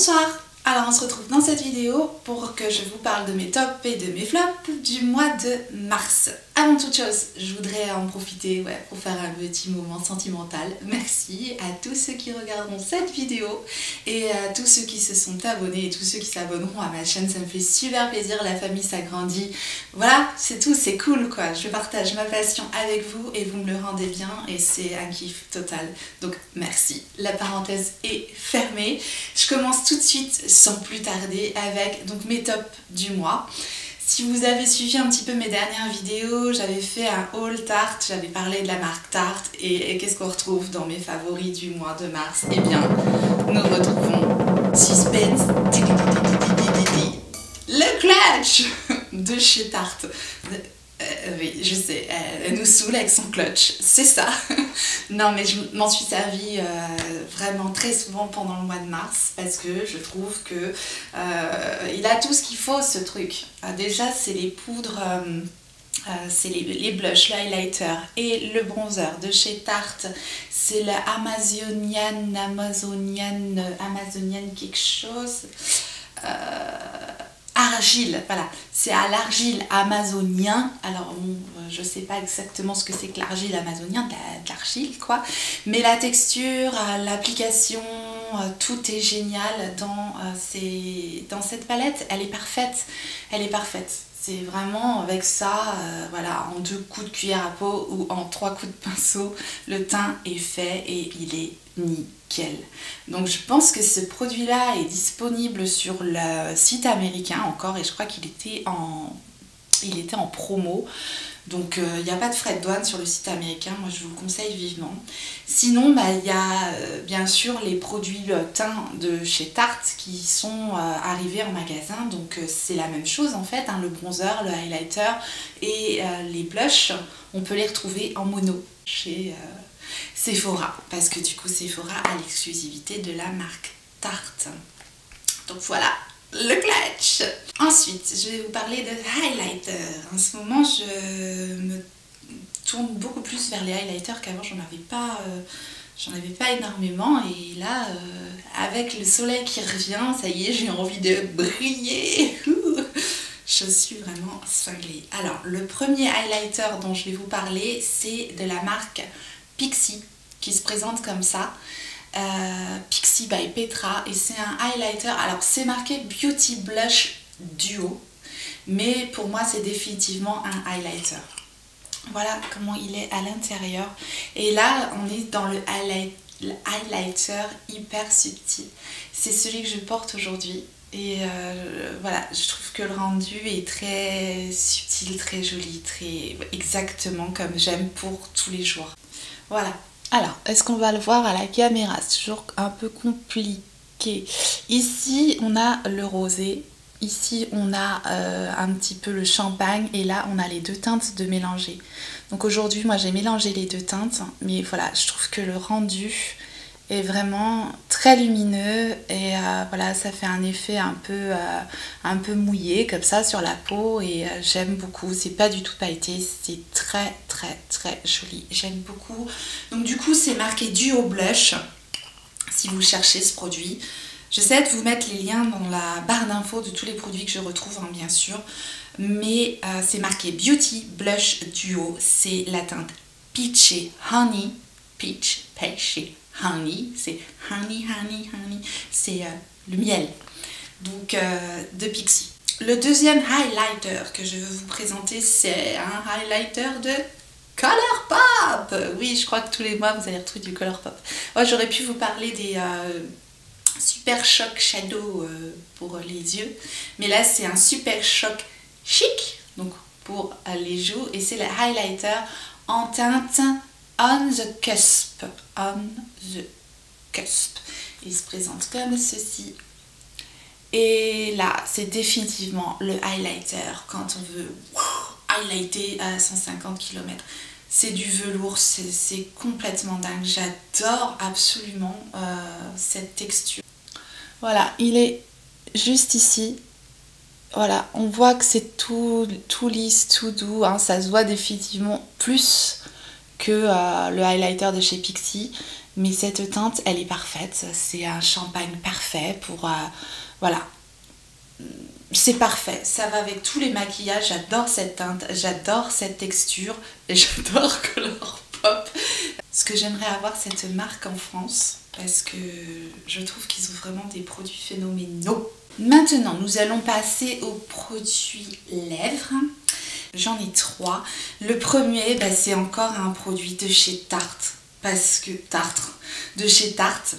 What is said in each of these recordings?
Bonsoir. Alors on se retrouve dans cette vidéo pour que je vous parle de mes tops et de mes flops du mois de mars. Avant toute chose, je voudrais en profiter pour faire un petit moment sentimental. Merci à tous ceux qui regarderont cette vidéo et à tous ceux qui se sont abonnés et tous ceux qui s'abonneront à ma chaîne. Ça me fait super plaisir, la famille s'agrandit. Voilà, c'est tout, c'est cool quoi. Je partage ma passion avec vous et vous me le rendez bien et c'est un kiff total. Donc merci. La parenthèse est fermée. Je commence tout de suite sans plus tarder avec donc mes tops du mois. Si vous avez suivi un petit peu mes dernières vidéos, j'avais fait un haul Tarte, j'avais parlé de la marque Tarte et qu'est-ce qu'on retrouve dans mes favoris du mois de mars? Eh bien, nous retrouvons Suspense, le clutch de chez Tarte. Oui, je sais, elle nous saoule avec son clutch, c'est ça. Non, mais je m'en suis servi vraiment très souvent pendant le mois de mars parce que je trouve que il a tout ce qu'il faut ce truc. Déjà, c'est les poudres, c'est les blushs, l'highlighter et le bronzer de chez Tarte. C'est le Amazonian quelque chose. Argile, voilà, c'est à l'argile amazonien. Alors bon, je sais pas exactement ce que c'est que l'argile amazonien, de l'argile quoi, mais la texture, l'application, tout est génial dans cette palette. Elle est parfaite, elle est parfaite. C'est vraiment avec ça, voilà, en 2 coups de cuillère à peau ou en 3 coups de pinceau, le teint est fait et il est nickel. Donc je pense que ce produit-là est disponible sur le site américain encore et je crois qu'il était en promo. Donc il n'y a pas de frais de douane sur le site américain, moi je vous le conseille vivement. Sinon, il y a bien sûr les produits teint de chez Tarte qui sont arrivés en magasin. Donc c'est la même chose en fait, hein, le bronzer, le highlighter et les blushs, on peut les retrouver en mono chez Sephora. Parce que du coup Sephora a l'exclusivité de la marque Tarte. Donc voilà. Le clutch. Ensuite, je vais vous parler de highlighter. En ce moment, je me tourne beaucoup plus vers les highlighters qu'avant. J'en avais pas énormément. Et là, avec le soleil qui revient, ça y est, j'ai envie de briller. Je suis vraiment cinglée. Alors, le premier highlighter dont je vais vous parler, c'est de la marque Pixi, qui se présente comme ça. Pixi by Petra et c'est un highlighter. Alors c'est marqué Beauty Blush Duo, mais pour moi c'est définitivement un highlighter. Voilà comment il est à l'intérieur. Et là on est dans le highlighter hyper subtil. C'est celui que je porte aujourd'hui. Et voilà, je trouve que le rendu est très subtil, très joli, très exactement comme j'aime pour tous les jours. Voilà. Alors, est-ce qu'on va le voir à la caméra? C'est toujours un peu compliqué. Ici, on a le rosé. Ici, on a un petit peu le champagne. Et là, on a les 2 teintes de mélanger. Donc aujourd'hui, moi, j'ai mélangé les 2 teintes. Mais voilà, je trouve que le rendu est vraiment très lumineux. Et voilà, ça fait un effet un peu mouillé comme ça sur la peau. Et j'aime beaucoup. C'est pas du tout pailleté. C'est très joli. J'aime beaucoup. Donc du coup, c'est marqué Duo Blush. Si vous cherchez ce produit. J'essaie de vous mettre les liens dans la barre d'infos de tous les produits que je retrouve, hein, bien sûr. Mais c'est marqué Beauty Blush Duo. C'est la teinte Peachy Honey. Peachy Honey, c'est honey, c'est le miel, donc de Pixi. Le deuxième highlighter que je veux vous présenter, c'est un highlighter de Colourpop. Oui, je crois que tous les mois vous allez retrouver du Colourpop. Oh, j'aurais pu vous parler des Super Shock Shadow pour les yeux, mais là c'est un Super Shock Chic, donc pour les joues, et c'est le highlighter en teinte On the Cusp. Il se présente comme ceci. Et là, c'est définitivement le highlighter quand on veut highlighter à 150 km. C'est du velours, c'est complètement dingue. J'adore absolument cette texture. Voilà, il est juste ici. Voilà, on voit que c'est tout lisse, tout doux. Hein, ça se voit définitivement plus que le highlighter de chez Pixi, Mais cette teinte, elle est parfaite. C'est un champagne parfait pour... voilà. C'est parfait. Ça va avec tous les maquillages. J'adore cette teinte. J'adore cette texture. Et j'adore Colourpop. Ce que j'aimerais avoir cette marque en France. Parce que je trouve qu'ils ont vraiment des produits phénoménaux. Maintenant, nous allons passer aux produits lèvres. J'en ai 3. Le premier, c'est encore un produit de chez Tarte. De chez Tarte.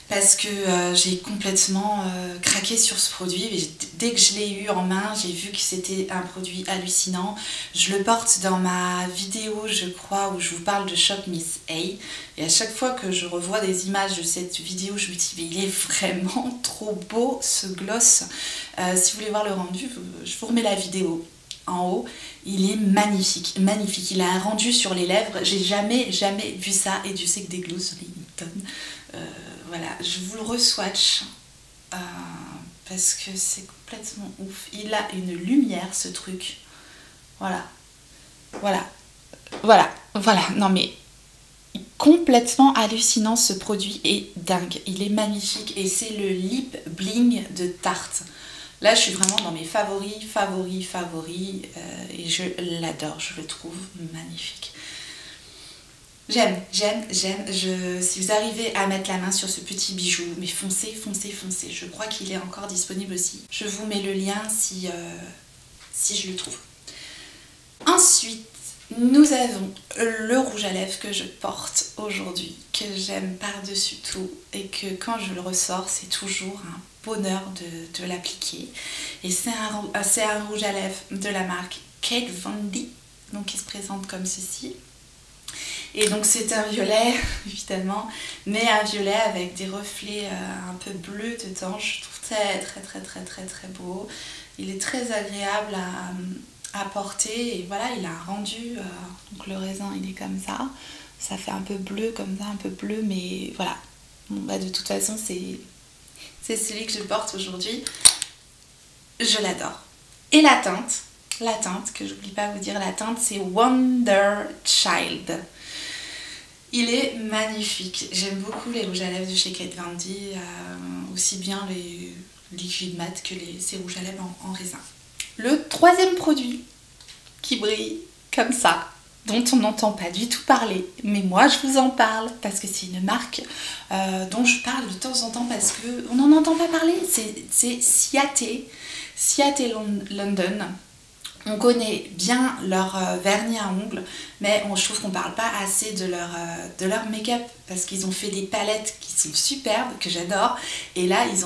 Parce que j'ai complètement craqué sur ce produit. Dès que je l'ai eu en main, j'ai vu que c'était un produit hallucinant. Je le porte dans ma vidéo, je crois, où je vous parle de Shop Miss A. Et à chaque fois que je revois des images de cette vidéo, je me dis mais il est vraiment trop beau ce gloss. Si vous voulez voir le rendu, je vous remets la vidéo en haut. Il est magnifique, magnifique. Il a un rendu sur les lèvres. J'ai jamais vu ça. Et Dieu sait que des glosses, j'en ai une tonne. Voilà, je vous le re-swatch parce que c'est complètement ouf. Il a une lumière ce truc. Voilà. Non mais complètement hallucinant, ce produit est dingue. Il est magnifique et c'est le Lip Bling de Tarte. Là, je suis vraiment dans mes favoris et je l'adore. Je le trouve magnifique. J'aime. Si vous arrivez à mettre la main sur ce petit bijou, mais foncez. Je crois qu'il est encore disponible aussi. Je vous mets le lien si je le trouve. Ensuite, nous avons le rouge à lèvres que je porte aujourd'hui, que j'aime par-dessus tout et que quand je le ressors, c'est toujours un bonheur de l'appliquer. Et c'est un rouge à lèvres de la marque Kate Von D, donc qui se présente comme ceci. Et donc c'est un violet, évidemment, mais un violet avec des reflets un peu bleus dedans. Je trouve très beau. Il est très agréable à porter et voilà, il a un rendu, donc le raisin il est comme ça. Ça fait un peu bleu comme ça, un peu bleu, mais voilà. Bon, de toute façon, c'est celui que je porte aujourd'hui. Je l'adore. Et la teinte, que j'oublie pas de vous dire, la teinte c'est Wonder Child. Il est magnifique. J'aime beaucoup les rouges à lèvres de chez Kate Von D, aussi bien les liquides mat que ces rouges à lèvres en raisin. Le troisième produit qui brille comme ça, dont on n'entend pas du tout parler, mais moi je vous en parle parce que c'est une marque dont je parle de temps en temps parce qu'on n'en entend pas parler, c'est Ciate London. On connaît bien leur vernis à ongles, mais je trouve qu'on ne parle pas assez de leur make-up parce qu'ils ont fait des palettes qui sont superbes, que j'adore. Et là, ils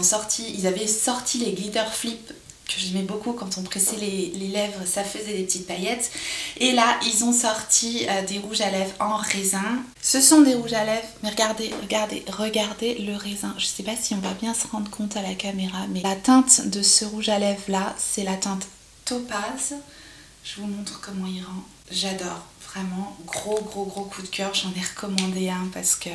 avaient sorti les glitter flip que j'aimais beaucoup quand on pressait les lèvres, ça faisait des petites paillettes. Et là, ils ont sorti des rouges à lèvres en raisin. Ce sont des rouges à lèvres, mais regardez le raisin. Je ne sais pas si on va bien se rendre compte à la caméra, mais la teinte de ce rouge à lèvres là, c'est la teinte Topaz. Je vous montre comment il rend. J'adore, vraiment, gros coup de cœur. J'en ai recommandé un parce que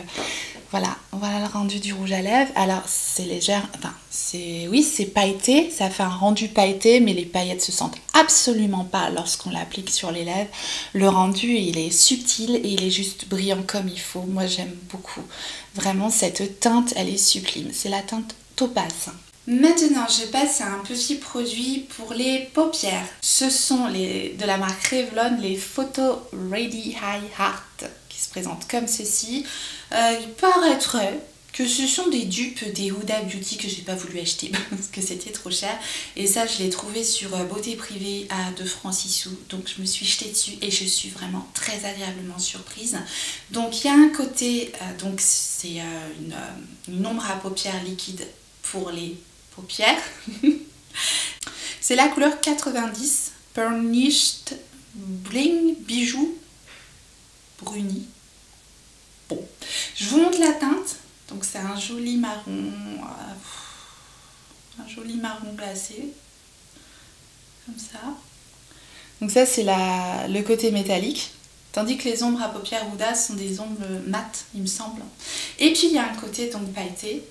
voilà le rendu du rouge à lèvres. Alors c'est légère, enfin c'est pailleté, ça fait un rendu pailleté, mais les paillettes se sentent absolument pas lorsqu'on l'applique sur les lèvres. Le rendu il est subtil et il est juste brillant comme il faut. Moi j'aime beaucoup, vraiment cette teinte elle est sublime. C'est la teinte Topaz. Maintenant, je passe à un petit produit pour les paupières. Ce sont de la marque Revlon, les Photo Ready High Heart, qui se présentent comme ceci. Il paraîtrait que ce sont des dupes des Huda Beauty que j'ai pas voulu acheter parce que c'était trop cher. Et ça, je l'ai trouvé sur Beauté Privée à 2 francs 6 sous. Donc je me suis jetée dessus et je suis vraiment très agréablement surprise. Donc il y a un côté, donc c'est une ombre à paupières liquide pour les paupières. C'est la couleur 90 Burnished Bling Bijou Bruni. Bon, je vous montre la teinte. Donc c'est un joli marron glacé comme ça. Donc ça c'est le côté métallique, tandis que les ombres à paupières Huda sont des ombres mates il me semble. Et puis il y a un côté donc pailleté.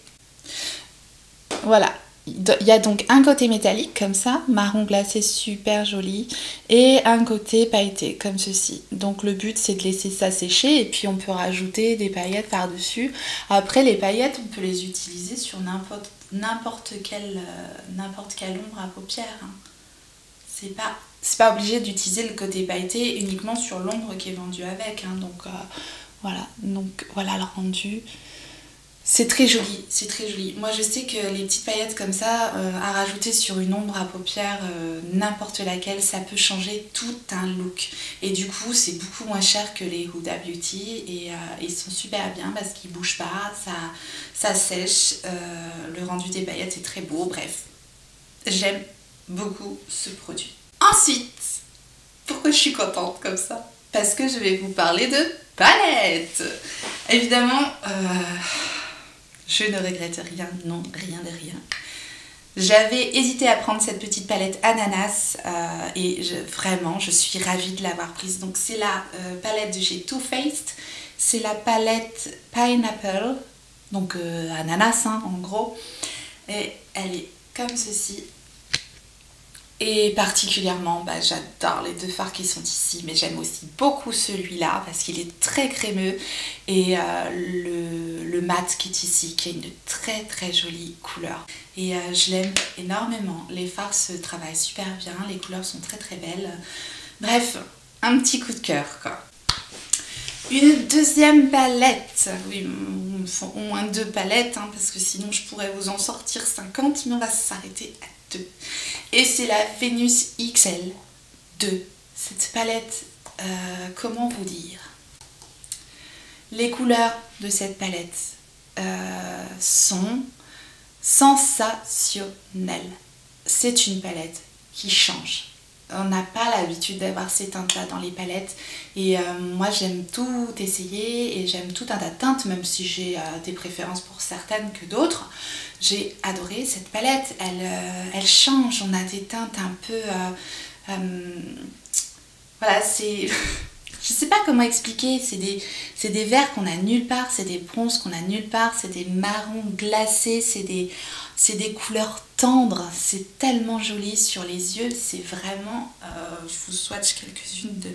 Voilà, Il y a donc un côté métallique comme ça, marron glacé super joli, et un côté pailleté comme ceci. Donc le but c'est de laisser ça sécher et puis on peut rajouter des paillettes par-dessus. Après les paillettes on peut les utiliser sur n'importe quelle ombre à paupières. Hein. C'est pas obligé d'utiliser le côté pailleté uniquement sur l'ombre qui est vendue avec. Hein. Donc voilà le rendu. C'est très joli, c'est très joli. Moi je sais que les petites paillettes comme ça, à rajouter sur une ombre à paupières, n'importe laquelle, ça peut changer tout un look. Et du coup c'est beaucoup moins cher que les Huda Beauty et ils sont super bien parce qu'ils bougent pas, ça sèche, le rendu des paillettes est très beau, bref. J'aime beaucoup ce produit. Ensuite, pourquoi je suis contente comme ça? Parce que je vais vous parler de palettes. Évidemment, je ne regrette rien, non, rien de rien. J'avais hésité à prendre cette petite palette ananas et vraiment, je suis ravie de l'avoir prise. Donc c'est la palette de chez Too Faced, c'est la palette Pineapple, donc ananas hein, en gros. Et elle est comme ceci. Et particulièrement, j'adore les deux fards qui sont ici, mais j'aime aussi beaucoup celui-là parce qu'il est très crémeux et le mat qui est ici, qui a une très très jolie couleur. Et je l'aime énormément. Les fards se travaillent super bien, les couleurs sont très très belles. Bref, un petit coup de cœur quoi. Une deuxième palette, oui, il faut au moins 2 palettes, hein, parce que sinon je pourrais vous en sortir 50, mais on va s'arrêter à 2. Et c'est la Venus XL 2. Cette palette, comment vous dire? Les couleurs de cette palette sont sensationnelles. C'est une palette qui change. On n'a pas l'habitude d'avoir ces teintes-là dans les palettes et moi j'aime tout essayer et j'aime tout un tas de teintes, même si j'ai des préférences pour certaines que d'autres. J'ai adoré cette palette, elle change, on a des teintes un peu... voilà, c'est... Je sais pas comment expliquer, c'est des verts qu'on a nulle part, c'est des bronzes qu'on a nulle part, c'est des marrons glacés, c'est des couleurs tendres, c'est tellement joli sur les yeux, c'est vraiment, je vous swatch quelques-unes de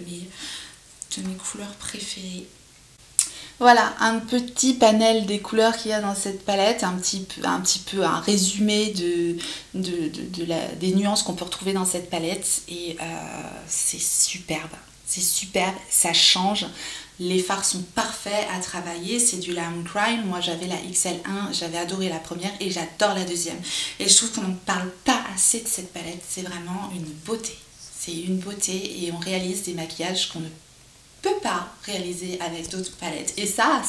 mes couleurs préférées. Voilà, un petit panel des couleurs qu'il y a dans cette palette, un petit peu un résumé des nuances qu'on peut retrouver dans cette palette et c'est superbe. C'est superbe, ça change, les fards sont parfaits à travailler, c'est du Lime Crime, moi j'avais la XL1, j'avais adoré la première et j'adore la deuxième. Et je trouve qu'on ne parle pas assez de cette palette, c'est vraiment une beauté. C'est une beauté et on réalise des maquillages qu'on ne peut pas réaliser avec d'autres palettes. Et ça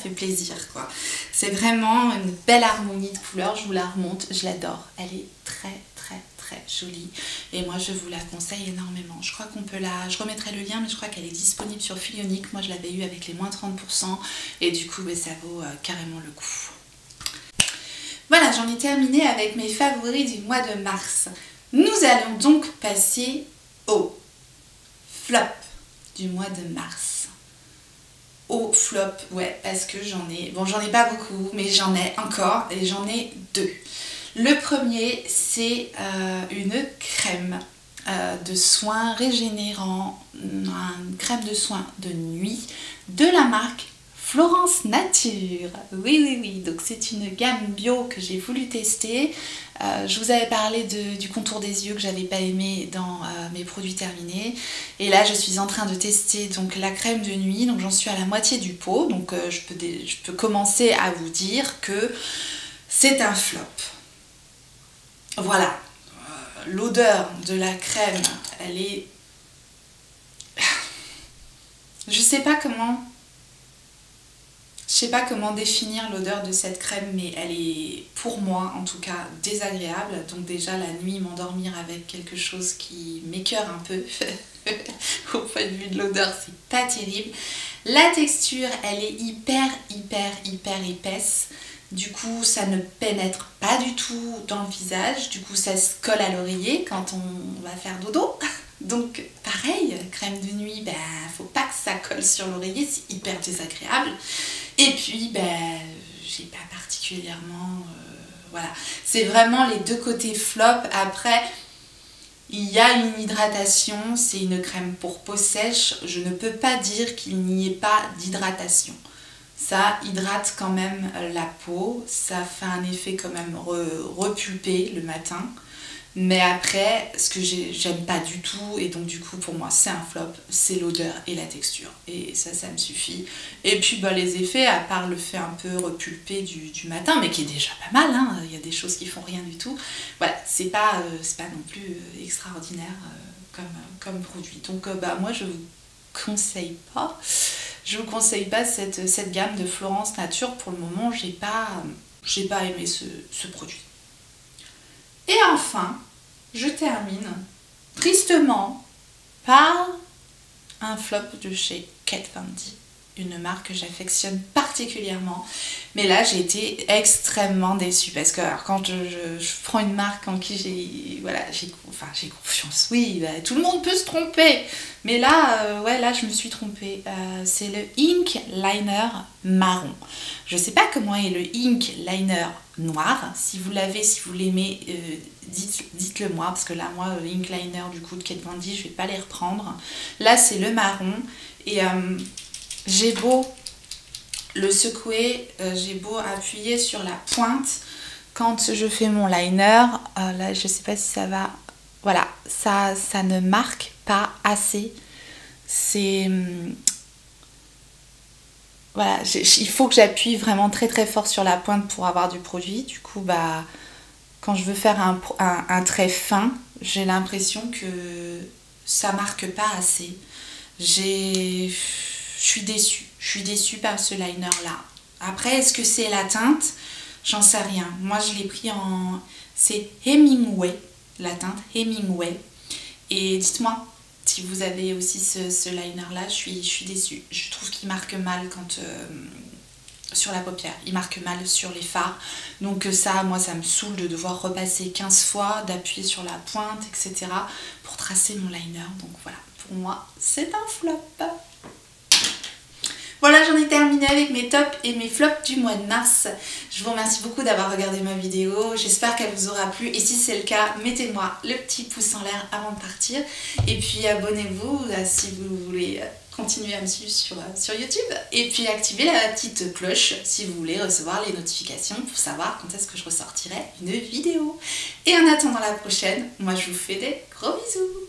fait plaisir quoi. C'est vraiment une belle harmonie de couleurs, je vous la remonte, je l'adore. Elle est très très très jolie et moi je vous la conseille énormément. Je crois qu'on peut je remettrai le lien mais je crois qu'elle est disponible sur Filionique. Moi je l'avais eu avec les moins 30% et du coup ça vaut carrément le coup. Voilà, j'en ai terminé avec mes favoris du mois de mars. Nous allons donc passer au flop du mois de mars. Au flop, ouais, parce que j'en ai pas beaucoup, mais j'en ai encore et j'en ai 2. Le premier, c'est une crème de soins régénérant, une crème de soins de nuit de la marque Florence Nature. Oui, donc c'est une gamme bio que j'ai voulu tester. Je vous avais parlé du contour des yeux que j'avais pas aimé dans mes produits terminés. Et là, je suis en train de tester donc la crème de nuit. Donc j'en suis à la moitié du pot. Donc je peux commencer à vous dire que c'est un flop. Voilà. L'odeur de la crème, elle est... Je sais pas comment définir l'odeur de cette crème, mais elle est, pour moi en tout cas, désagréable. Donc déjà la nuit, m'endormir avec quelque chose qui m'écœure un peu, au point de vue de l'odeur, c'est pas terrible. La texture, elle est hyper épaisse. Du coup, ça ne pénètre pas du tout dans le visage. Du coup, ça se colle à l'oreiller quand on va faire dodo. Donc pareil, crème de nuit, faut pas que ça colle sur l'oreiller, c'est hyper désagréable. Et puis j'ai pas particulièrement voilà. C'est vraiment les deux côtés flop. Après, il y a une hydratation, c'est une crème pour peau sèche. Je ne peux pas dire qu'il n'y ait pas d'hydratation. Ça hydrate quand même la peau, ça fait un effet quand même repulpé le matin. Mais après, ce que j'aime pas du tout, et donc du coup pour moi c'est un flop, c'est l'odeur et la texture. Et ça me suffit. Et puis bah, les effets, à part le fait un peu repulpé du matin, mais qui est déjà pas mal, hein, il y a des choses qui font rien du tout. Voilà, c'est pas non plus extraordinaire comme produit. Donc bah, moi je vous conseille pas. Je vous conseille pas cette gamme de Florence Nature. Pour le moment, j'ai pas aimé ce produit. Et enfin, je termine tristement par un flop de chez Kat Von D, une marque que j'affectionne particulièrement. Mais là, j'ai été extrêmement déçue parce que alors, quand je prends une marque en qui j'ai confiance. Oui, bah, tout le monde peut se tromper. Mais là, là, je me suis trompée. C'est le Ink Liner marron. Je ne sais pas comment est le Ink Liner noir. Si vous l'avez, si vous l'aimez, dites-le moi. Parce que là, moi, Ink Liner du coup de Kat Von D, je ne vais pas les reprendre. Là, c'est le marron. Et j'ai beau le secouer, j'ai beau appuyer sur la pointe quand je fais mon liner, là je sais pas si ça va, voilà, ça ne marque pas assez, c'est voilà, il faut que j'appuie vraiment très très fort sur la pointe pour avoir du produit. Du coup bah quand je veux faire un trait fin, j'ai l'impression que ça marque pas assez. Je suis déçue par ce liner là. Après, est-ce que c'est la teinte? J'en sais rien. Moi, je l'ai pris en... C'est Hemingway, la teinte Hemingway. Et dites-moi si vous avez aussi ce liner là, je suis déçue. Je trouve qu'il marque mal quand... sur la paupière, il marque mal sur les fards. Donc ça, moi, ça me saoule de devoir repasser 15 fois, d'appuyer sur la pointe, etc. pour tracer mon liner. Donc voilà, pour moi, c'est un flop. Voilà, j'en ai terminé avec mes tops et mes flops du mois de mars. Je vous remercie beaucoup d'avoir regardé ma vidéo. J'espère qu'elle vous aura plu. Et si c'est le cas, mettez-moi le petit pouce en l'air avant de partir. Et puis abonnez-vous si vous voulez continuer à me suivre sur YouTube. Et puis activez la petite cloche si vous voulez recevoir les notifications pour savoir quand est-ce que je ressortirai une vidéo. Et en attendant la prochaine, moi je vous fais des gros bisous.